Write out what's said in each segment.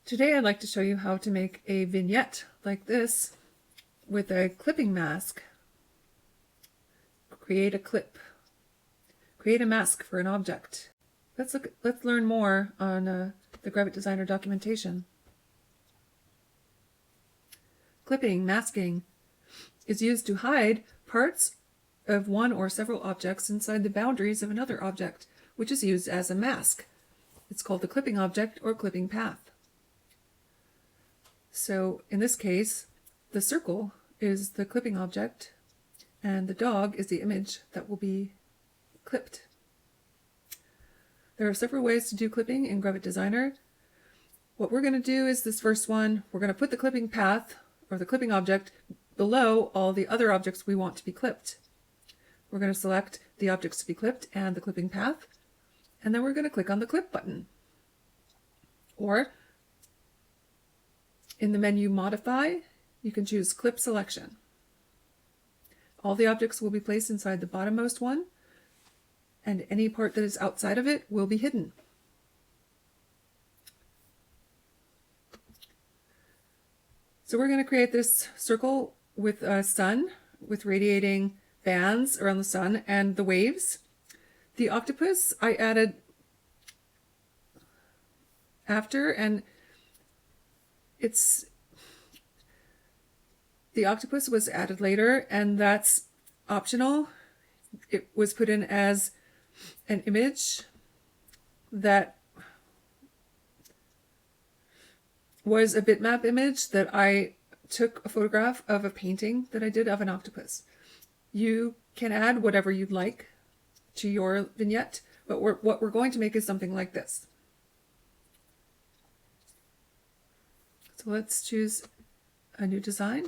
Today I'd like to show you how to make a vignette like this with a clipping mask. Create a clip. Create a mask for an object. Let's learn more on the Gravit Designer documentation. Clipping, masking, is used to hide parts of one or several objects inside the boundaries of another object, which is used as a mask. It's called the clipping object or clipping path. So in this case, the circle is the clipping object and the dog is the image that will be clipped. There are several ways to do clipping in Gravit Designer. What we're going to do is this first one. We're going to put the clipping path or the clipping object below all the other objects we want to be clipped. We're going to select the objects to be clipped and the clipping path, and then we're going to click on the clip button. Or in the menu Modify, you can choose Clip Selection. All the objects will be placed inside the bottommost one, and any part that is outside of it will be hidden. So we're going to create this circle with a sun, with radiating bands around the sun and the waves. The octopus I added after, and the octopus was added later, and that's optional. It was put in as an image that was a bitmap image that I took a photograph of a painting that I did of an octopus. You can add whatever you'd like to your vignette, but what we're going to make is something like this. So let's choose a new design.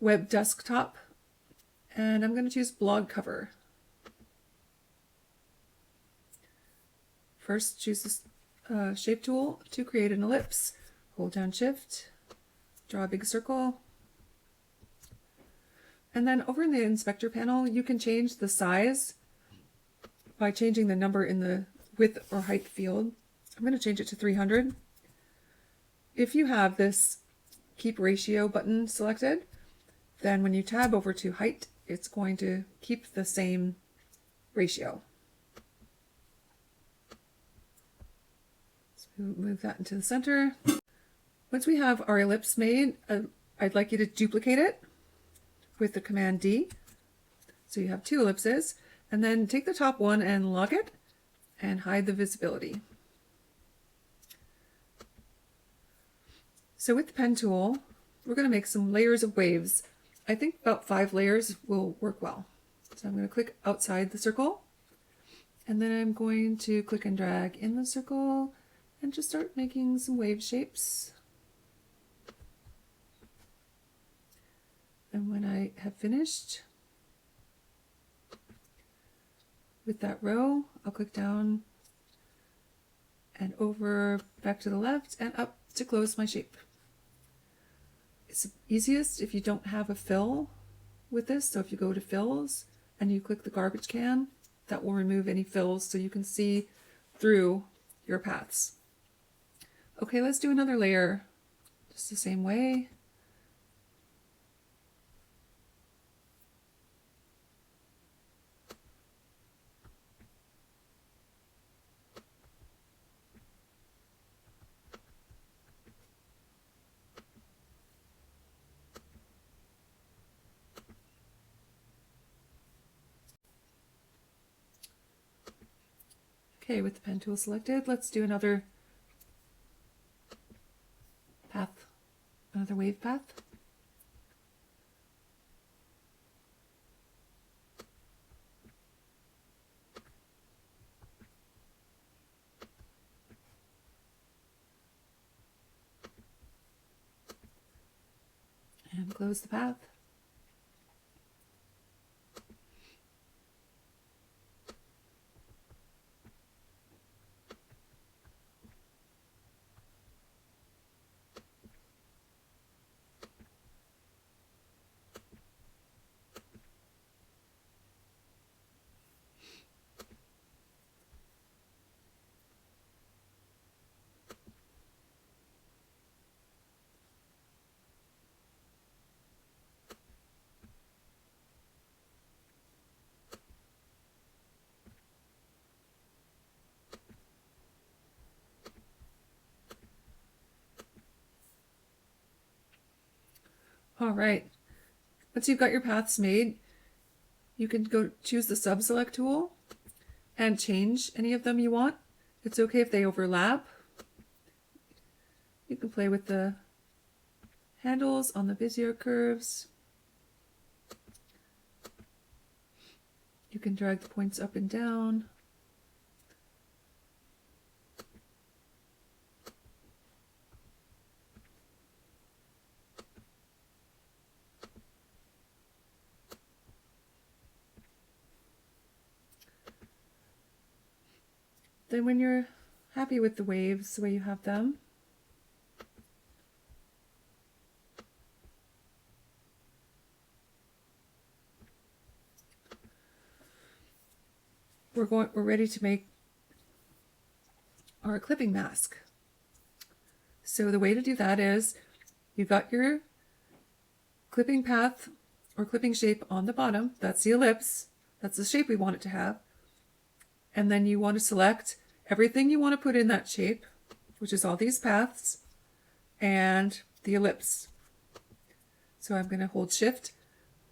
Web desktop, and I'm going to choose blog cover. First, choose this shape tool to create an ellipse. Hold down Shift, draw a big circle, and then over in the inspector panel you can change the size by changing the number in the width or height field. I'm going to change it to 300. If you have this keep ratio button selected, then when you tab over to height, it's going to keep the same ratio. So move that into the center. Once we have our ellipse made, I'd like you to duplicate it with the Command D. So you have two ellipses, and then take the top one and lock it and hide the visibility. So with the pen tool, we're going to make some layers of waves. I think about 5 layers will work well. So I'm going to click outside the circle, and then I'm going to click and drag in the circle and just start making some wave shapes. And when I have finished with that row, I'll click down and over back to the left and up to close my shape. It's easiest if you don't have a fill with this. So if you go to fills and you click the garbage can, that will remove any fills so you can see through your paths. Okay, let's do another layer just the same way. Okay, with the pen tool selected, let's do another path, another wave path. And close the path. All right, once you've got your paths made, you can go choose the sub select tool and change any of them you want. It's okay if they overlap. You can play with the handles on the Bezier curves. You can drag the points up and down. Then when you're happy with the waves the way you have them, we're ready to make our clipping mask. So the way to do that is you've got your clipping path or clipping shape on the bottom. That's the ellipse. That's the shape we want it to have. And then you want to select everything you want to put in that shape, which is all these paths and the ellipse. So I'm going to hold Shift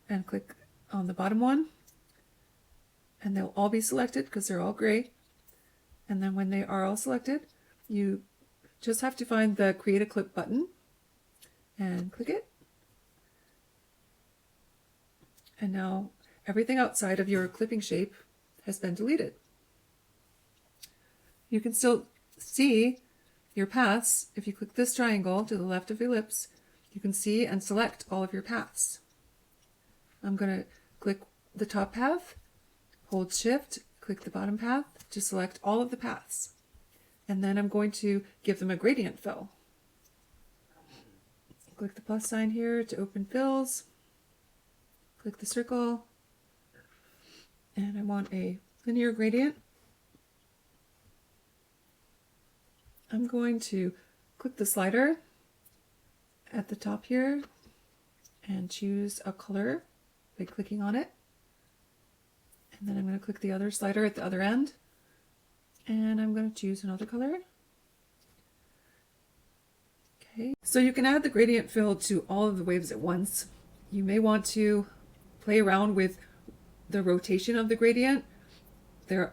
and click on the bottom one, and they'll all be selected because they're all gray. And then when they are all selected, you just have to find the Create a Clip button and click it. And now everything outside of your clipping shape has been deleted. You can still see your paths. If you click this triangle to the left of the ellipse, you can see and select all of your paths. I'm going to click the top path, hold Shift, click the bottom path to select all of the paths. And then I'm going to give them a gradient fill. Click the plus sign here to open fills. Click the circle. And I want a linear gradient. I'm going to click the slider at the top here and choose a color by clicking on it. And then I'm going to click the other slider at the other end and I'm going to choose another color. Okay, so you can add the gradient fill to all of the waves at once. You may want to play around with the rotation of the gradient. There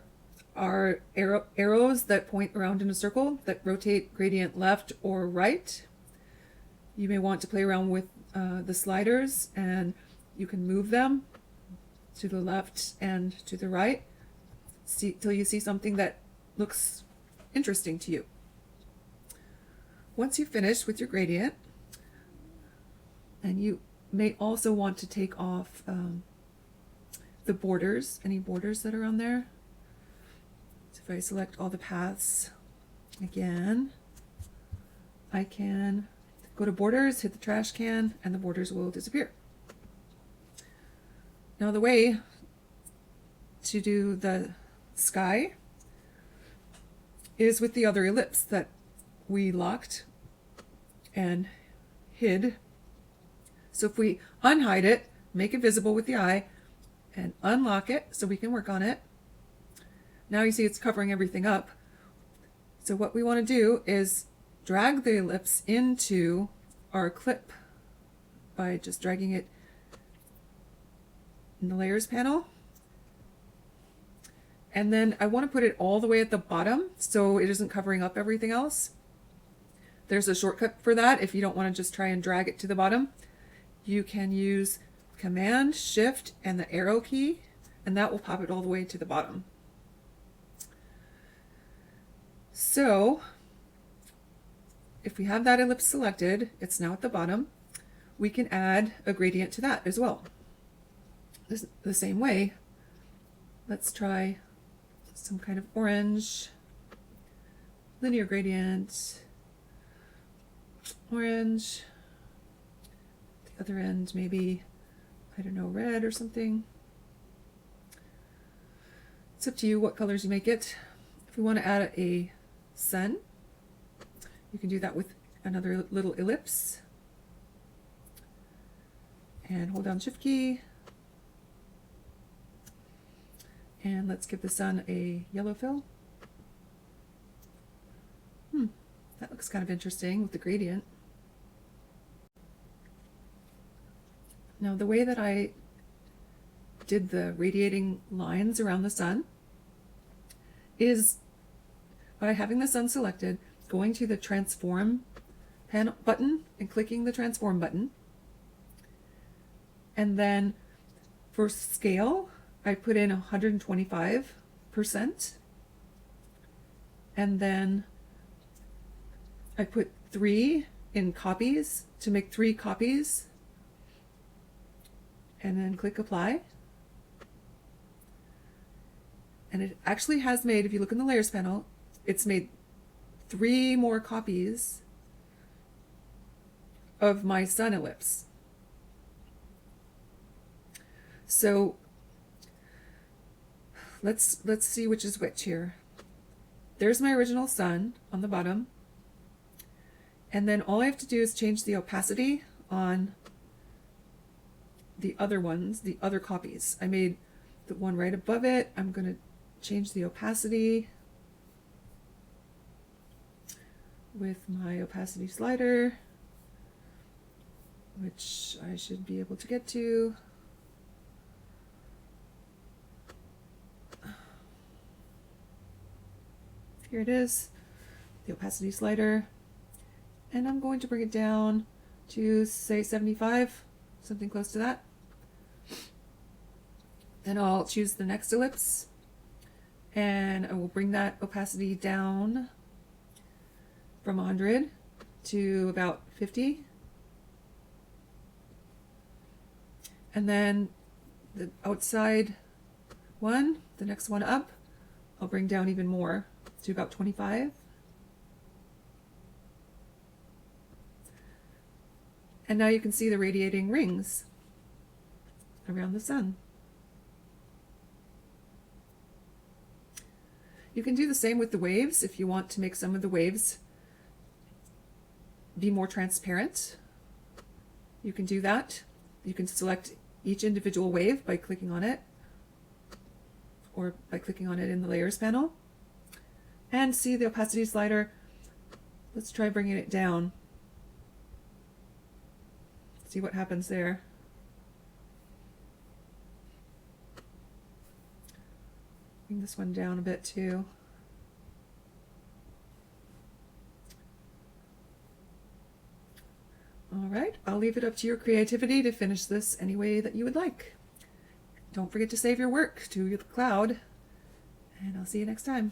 are arrows that point around in a circle that rotate gradient left or right. You may want to play around with the sliders, and you can move them to the left and to the right till you see something that looks interesting to you. Once you've finished with your gradient, and you may also want to take off the borders, any borders that are on there. So if I select all the paths again, I can go to borders, hit the trash can, and the borders will disappear. Now the way to do the sky is with the other ellipse that we locked and hid. So if we unhide it, make it visible with the eye, and unlock it so we can work on it, now you see it's covering everything up. So what we want to do is drag the ellipse into our clip by just dragging it in the layers panel. And then I want to put it all the way at the bottom so it isn't covering up everything else. There's a shortcut for that. If you don't want to just try and drag it to the bottom, you can use Command, Shift, and the arrow key, and that will pop it all the way to the bottom. So if we have that ellipse selected, it's now at the bottom, we can add a gradient to that as well. The same way, let's try some kind of orange, linear gradient, orange, the other end maybe, I don't know, red or something. It's up to you what colors you make it. If we want to add a sun, you can do that with another little ellipse and hold down Shift key, and let's give the sun a yellow fill. That looks kind of interesting with the gradient. Now the way that I did the radiating lines around the sun is by having the sun selected, going to the transform panel button and clicking the transform button. And then for scale, I put in 125%. And then I put 3 in copies to make 3 copies. And then click apply. And it actually has made, if you look in the layers panel, it's made 3 more copies of my sun ellipse. So let's see which is which here. There's my original sun on the bottom. And then all I have to do is change the opacity on the other ones, the other copies. I made the one right above it. I'm going to change the opacity with my opacity slider, which I should be able to get to. Here it is, the opacity slider. And I'm going to bring it down to say 75, something close to that. Then I'll choose the next ellipse and I will bring that opacity down from 100 to about 50. And then the outside one, the next one up, I'll bring down even more to about 25. And now you can see the radiating rings around the sun. You can do the same with the waves if you want to make some of the waves be more transparent. You can do that. You can select each individual wave by clicking on it or by clicking on it in the layers panel. And see the opacity slider. Let's try bringing it down. See what happens there. Bring this one down a bit too. All right, I'll leave it up to your creativity to finish this any way that you would like. Don't forget to save your work to the cloud, and I'll see you next time.